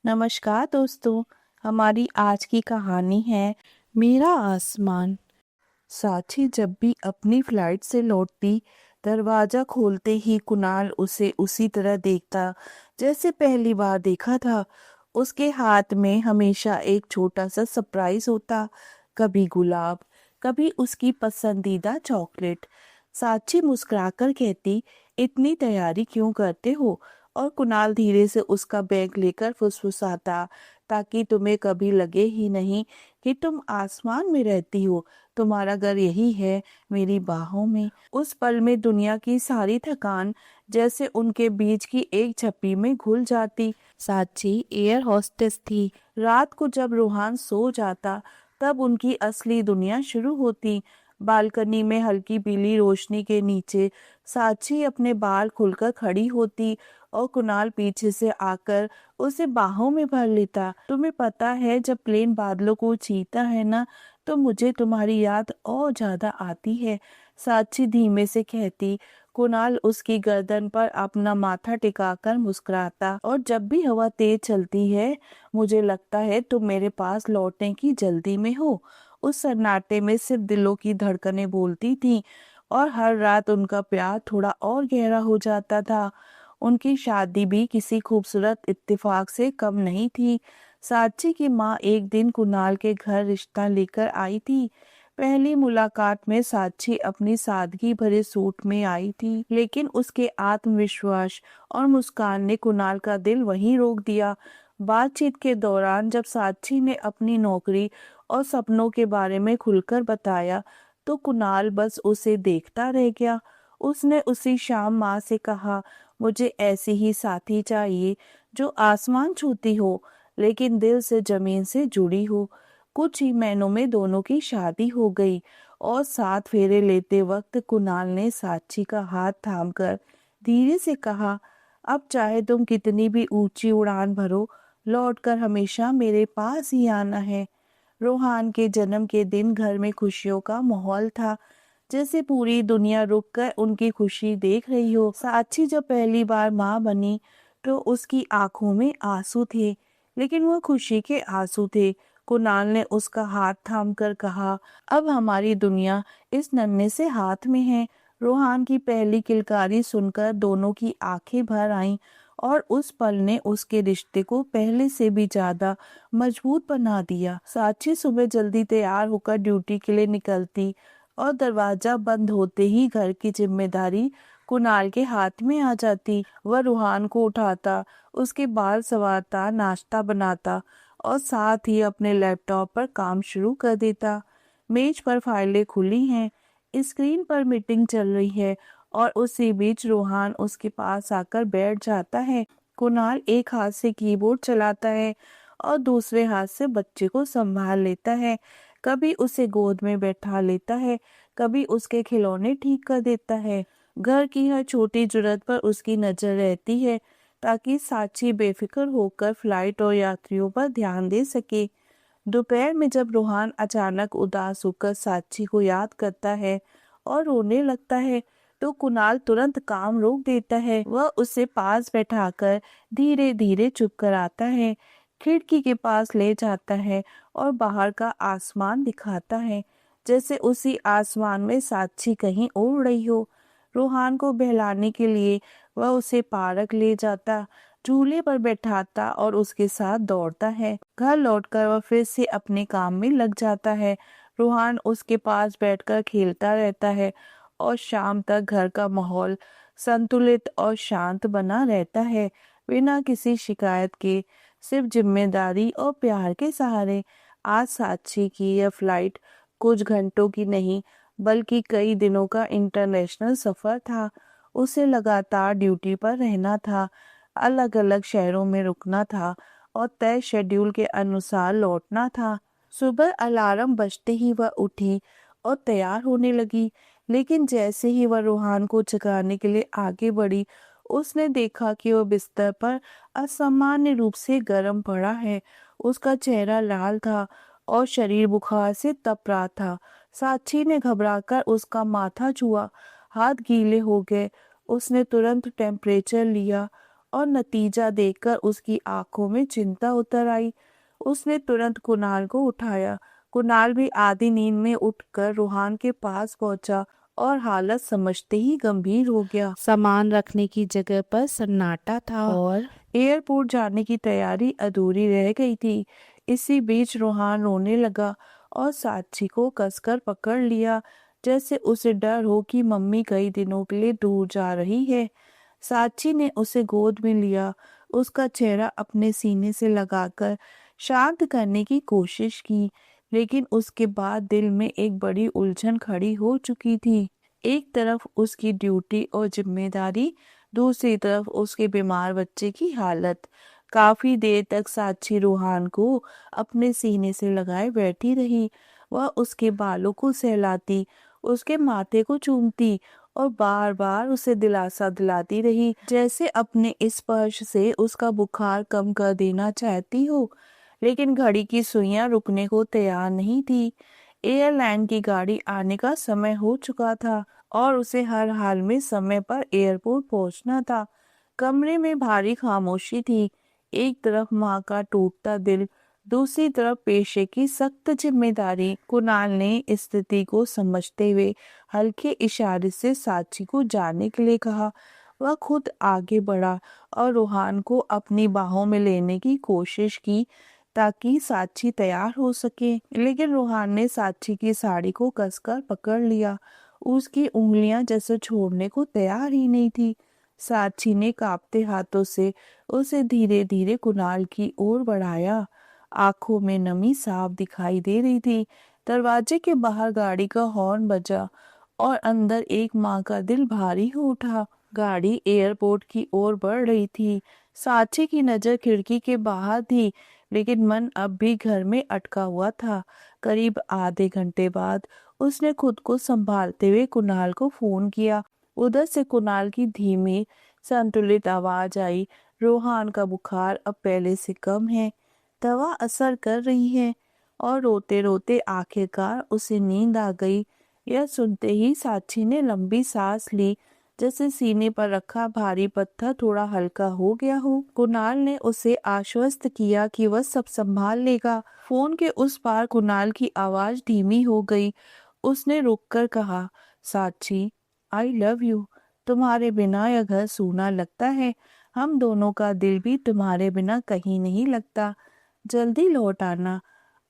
नमस्कार दोस्तों। हमारी आज की कहानी है मेरा आसमान। साची जब भी अपनी फ्लाइट से लौटती, दरवाजा खोलते ही कुणाल उसे उसी तरह देखता जैसे पहली बार देखा था। उसके हाथ में हमेशा एक छोटा सा सरप्राइज होता, कभी गुलाब, कभी उसकी पसंदीदा चॉकलेट। साची मुस्कुराकर कहती, इतनी तैयारी क्यों करते हो? और कुणाल धीरे से उसका बैग लेकर फुसफुसाता, ताकि तुम्हें कभी लगे ही नहीं कि तुम आसमान में रहती हो। तुम्हारा घर यही है, मेरी बाहों में। उस पल में दुनिया की सारी थकान जैसे उनके बीच की एक झप्पी में घुल जाती। साची एयर होस्टेस थी। रात को जब रूहान सो जाता, तब उनकी असली दुनिया शुरू होती। बालकनी में हल्की पीली रोशनी के नीचे साची अपने बाल खुलकर खड़ी होती और कुणाल पीछे से आकर उसे बाहों में भर लेता। तुम्हें पता है, जब प्लेन बादलों को चीरता है ना, तो मुझे तुम्हारी याद और ज्यादा आती है, साची धीमे से कहती। कुणाल उसकी गर्दन पर अपना माथा टिकाकर मुस्कुराता। और जब भी हवा तेज चलती है, मुझे लगता है तुम मेरे पास लौटने की जल्दी में हो। उस सन्नाटे में सिर्फ दिलों की धड़कनें बोलती थीं और हर रात उनका प्यार थोड़ा और गहरा हो जाता था। उनकी शादी भी किसी खूबसूरत इत्तेफाक से कम नहीं थी। साची की माँ एक दिन कुणाल के घर रिश्ता लेकर आई थी। पहली मुलाकात में साची अपनी सादगी भरे सूट में आई थी, लेकिन उसके आत्मविश्वास और मुस्कान ने कुणाल का दिल वहीं रोक दिया। बातचीत के दौरान जब साची ने अपनी नौकरी और सपनों के बारे में खुलकर बताया, तो कुणाल बस उसे देखता रह गया। उसने उसी शाम माँ से कहा, मुझे ऐसी ही साथी चाहिए जो आसमान छूती हो, लेकिन दिल से जमीन से जुड़ी हो। कुछ ही महीनों में दोनों की शादी हो गई और 7 फेरे लेते वक्त कुणाल ने साची का हाथ थामकर धीरे से कहा, अब चाहे तुम कितनी भी ऊंची उड़ान भरो, लौटकर हमेशा मेरे पास ही आना है। रोहान के जन्म के दिन घर में खुशियों का माहौल था, जैसे पूरी दुनिया रुककर उनकी खुशी देख रही हो। साक्षी जब पहली बार माँ बनी, तो उसकी आंखों में आंसू थे, लेकिन वो खुशी के आंसू थे। कुणाल ने उसका हाथ थामकर कहा, अब हमारी दुनिया इस नन्हे से हाथ में है। रोहान की पहली किलकारी सुनकर दोनों की आंखें भर आईं और उस पल ने उसके रिश्ते को पहले से भी ज्यादा मजबूत बना दिया। साक्षी सुबह जल्दी तैयार होकर ड्यूटी के लिए निकलती और दरवाजा बंद होते ही घर की जिम्मेदारी कुणाल के हाथ में आ जाती। वह रूहान को उठाता, उसके बाल संवारता, नाश्ता बनाता और साथ ही अपने लैपटॉप पर काम शुरू कर देता। मेज पर फाइलें खुली हैं, स्क्रीन पर मीटिंग चल रही है और उसी बीच रूहान उसके पास आकर बैठ जाता है। कुणाल एक हाथ से कीबोर्ड चलाता है और दूसरे हाथ से बच्चे को संभाल लेता है। कभी उसे गोद में बैठा लेता है, कभी उसके खिलौने ठीक कर देता है। घर की हर छोटी जरूरत पर उसकी नजर रहती है, ताकि साची बेफिक्र होकर फ्लाइट और यात्रियों पर ध्यान दे सके। दोपहर में जब रूहान अचानक उदास होकर साची को याद करता है और रोने लगता है, तो कुणाल तुरंत काम रोक देता है। वह उसे पास बैठाकर धीरे धीरे चुप कराता है, खिड़की के पास ले जाता है और बाहर का आसमान दिखाता है, जैसे उसी आसमान में साची कहीं उड़ रही हो। रूहान को बहलाने के लिए वह उसे पार्क ले जाता, झूले पर बैठाता और उसके साथ दौड़ता है। घर लौटकर वह फिर से अपने काम में लग जाता है। रूहान उसके पास बैठकर खेलता रहता है और शाम तक घर का माहौल संतुलित और शांत बना रहता है, बिना किसी शिकायत के, सिर्फ जिम्मेदारी और प्यार के सहारे। आज साक्षी की यह फ्लाइट कुछ घंटों की नहीं, बल्कि कई दिनों का इंटरनेशनल सफर था। उसे लगातार ड्यूटी पर रहना था, अलग अलग शहरों में रुकना था और तय शेड्यूल के अनुसार लौटना था। सुबह अलार्म बजते ही वह उठी और तैयार होने लगी, लेकिन जैसे ही वह रूहान को जगाने के लिए आगे बढ़ी, उसने देखा कि वह बिस्तर पर असामान्य रूप से गर्म पड़ा है। उसका चेहरा लाल था और शरीर बुखार से तप रहा था। साक्षी ने घबराकर उसका माथा छुआ, हाथ गीले हो गए। उसने तुरंत टेम्परेचर लिया और नतीजा देखकर उसकी आंखों में चिंता उतर आई। उसने तुरंत कुणाल को उठाया। कुणाल भी आधी नींद में उठकर रूहान के पास पहुंचा और हालत समझते ही गंभीर हो गया। सामान रखने की जगह पर सन्नाटा था और एयरपोर्ट जाने की तैयारी अधूरी रह गई थी। इसी बीच रूहान रोने लगा और साक्षी को कसकर पकड़ लिया, जैसे उसे डर हो कि मम्मी कई दिनों के लिए दूर जा रही है। साक्षी ने उसे गोद में लिया, उसका चेहरा अपने सीने से लगाकर शांत करने की कोशिश की, लेकिन उसके बाद दिल में एक बड़ी उलझन खड़ी हो चुकी थी। एक तरफ उसकी ड्यूटी और जिम्मेदारी, दूसरी तरफ उसके बीमार बच्चे की हालत। काफी देर तक साक्षी रूहान को अपने सीने से लगाए बैठी रही। वह उसके बालों को सहलाती, उसके माथे को चूमती और बार बार उसे दिलासा दिलाती रही, जैसे अपने स्पर्श से उसका बुखार कम कर देना चाहती हो। लेकिन घड़ी की सुइयां रुकने को तैयार नहीं थी। एयरलाइन की गाड़ी आने का समय हो चुका था और उसे हर हाल में समय पर एयरपोर्ट पहुंचना था। कमरे में भारी खामोशी थी। एक तरफ माँ का टूटता दिल, दूसरी तरफ पेशे की सख्त जिम्मेदारी। कुणाल ने स्थिति को समझते हुए हल्के इशारे से साक्षी को जाने के लिए कहा। वह खुद आगे बढ़ा और रूहान को अपनी बाहों में लेने की कोशिश की ताकि साक्षी तैयार हो सके, लेकिन रूहान ने साक्षी की साड़ी को कसकर पकड़ लिया। उसकी उंगलियां जैसे छोड़ने को तैयार ही नहीं थी। साक्षी ने कांपते हाथों से उसे धीरे धीरे कुणाल की ओर बढ़ाया। आंखों में नमी साफ दिखाई दे रही थी। दरवाजे के बाहर गाड़ी का हॉर्न बजा और अंदर एक माँ का दिल भारी हो उठा। गाड़ी एयरपोर्ट की ओर बढ़ रही थी। साक्षी की नजर खिड़की के बाहर थी, लेकिन मन अब भी घर में अटका हुआ था। करीब आधे घंटे बाद उसने खुद को संभालते हुए कुणाल को फोन किया। उधर से कुणाल की धीमी संतुलित आवाज आई, रोहान का बुखार अब पहले से कम है, दवा असर कर रही है। और रोते रोते आखिरकार उसे नींद आ गई। यह सुनते ही साक्षी ने लंबी सांस ली, जैसे सीने पर रखा भारी पत्थर थोड़ा हल्का हो गया हो। कुणाल ने उसे आश्वस्त किया कि वह सब संभाल लेगा। फोन के उस पार कुणाल की आवाज धीमी हो गई। उसने रुककर कहा, साक्षी, आई लव यू। तुम्हारे बिना यह घर सूना लगता है। हम दोनों का दिल भी तुम्हारे बिना कहीं नहीं लगता। जल्दी लौट आना।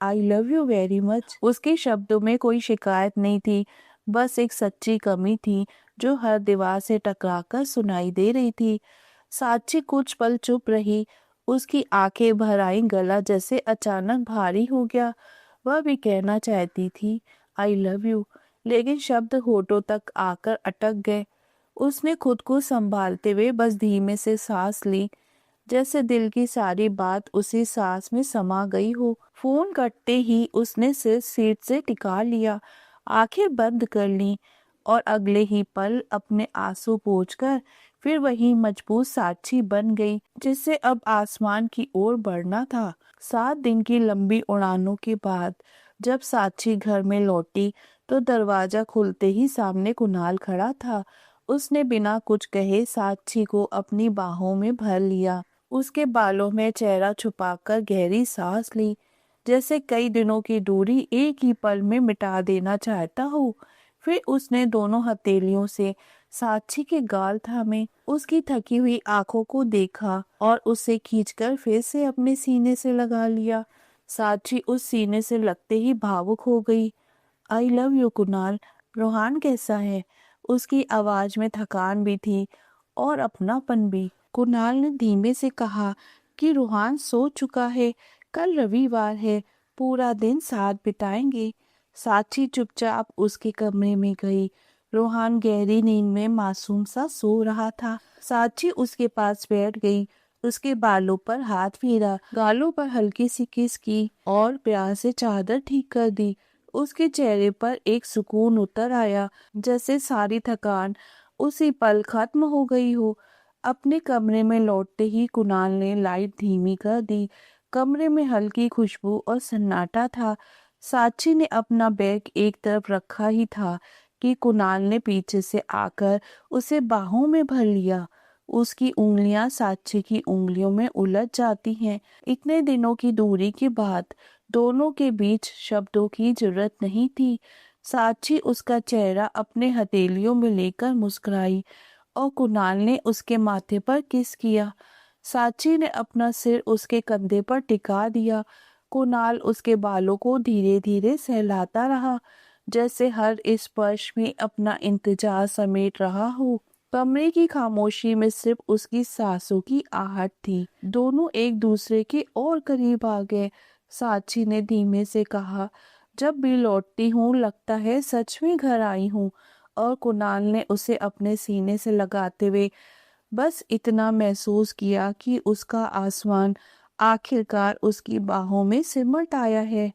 I love you very much. उसके शब्दों में कोई शिकायत नहीं थी, बस एक सच्ची कमी थी जो हर दीवार से टकराकर सुनाई दे रही थी। साक्षी कुछ पल चुप रही। उसकी आंखें भर आई, गला जैसे अचानक भारी हो गया। वह भी कहना चाहती थी आई लव यू, लेकिन शब्द होठों तक आकर अटक गए। उसने खुद को संभालते हुए बस धीमे से सांस ली, जैसे दिल की सारी बात उसी सांस में समा गई हो। फोन कटते ही उसने सिर सीट से टिका लिया, आंखें बंद कर ली और अगले ही पल अपने आंसू पोंछकर फिर वही मजबूत साक्षी बन गई, जिससे अब आसमान की ओर बढ़ना था। 7 दिन की लंबी उड़ानों के बाद जब साक्षी घर में लौटी तो दरवाजा खुलते ही सामने कुणाल खड़ा था। उसने बिना कुछ कहे साक्षी को अपनी बाहों में भर लिया। उसके बालों में चेहरा छुपाकर गहरी सांस ली, जैसे कई दिनों की दूरी एक ही पल में मिटा देना चाहता हो। फिर उसने दोनों हथेलियों से साक्षी के गाल थामे, उसकी थकी हुई आंखों को देखा और उसे खींचकर फिर से अपने सीने से लगा लिया। साक्षी उस सीने से लगते ही भावुक हो गई। I love you Kunal. Rohan कैसा है? उसकी आवाज में थकान भी थी और अपनापन भी। कुणाल ने धीमे से कहा कि रूहान सो चुका है, कल रविवार है, पूरा दिन साथ बिताएंगे। साक्षी चुपचाप उसके कमरे में गई। रूहान गहरी नींद में मासूम सा सो रहा था। साक्षी उसके पास बैठ गई, उसके बालों पर हाथ फेरा, गालों पर हल्की सी किस की और प्यार से चादर ठीक कर दी। उसके चेहरे पर एक सुकून उतर आया, जैसे सारी थकान उसी पल खत्म हो गई हो। अपने कमरे में लौटते ही कुणाल ने लाइट धीमी कर दी। कमरे में हल्की खुशबू और सन्नाटा था। साक्षी ने अपना बैग एक तरफ रखा ही था कि कुणाल ने पीछे से आकर उसे बाहों में भर लिया। उसकी उंगलियां साक्षी की उंगलियों में उलझ जाती हैं। इतने दिनों की दूरी के बाद दोनों के बीच शब्दों की जरूरत नहीं थी। साक्षी उसका चेहरा अपने हथेलियों में लेकर मुस्कुराई और कुणाल ने उसके माथे पर किस किया। साक्षी ने अपना सिर उसके कंधे पर टिका दिया। कुणाल उसके बालों को धीरे धीरे सहलाता रहा, जैसे हर स्पर्श में अपना इंतजार समेट रहा हो। कमरे की खामोशी में सिर्फ उसकी सांसों की आहट थी। दोनों एक दूसरे के और करीब आ गए। साक्षी ने धीमे से कहा, जब भी लौटती हूँ लगता है सच में घर आई हूँ। और कुणाल ने उसे अपने सीने से लगाते हुए बस इतना महसूस किया कि उसका आसमान आखिरकार उसकी बाहों में सिमट आया है।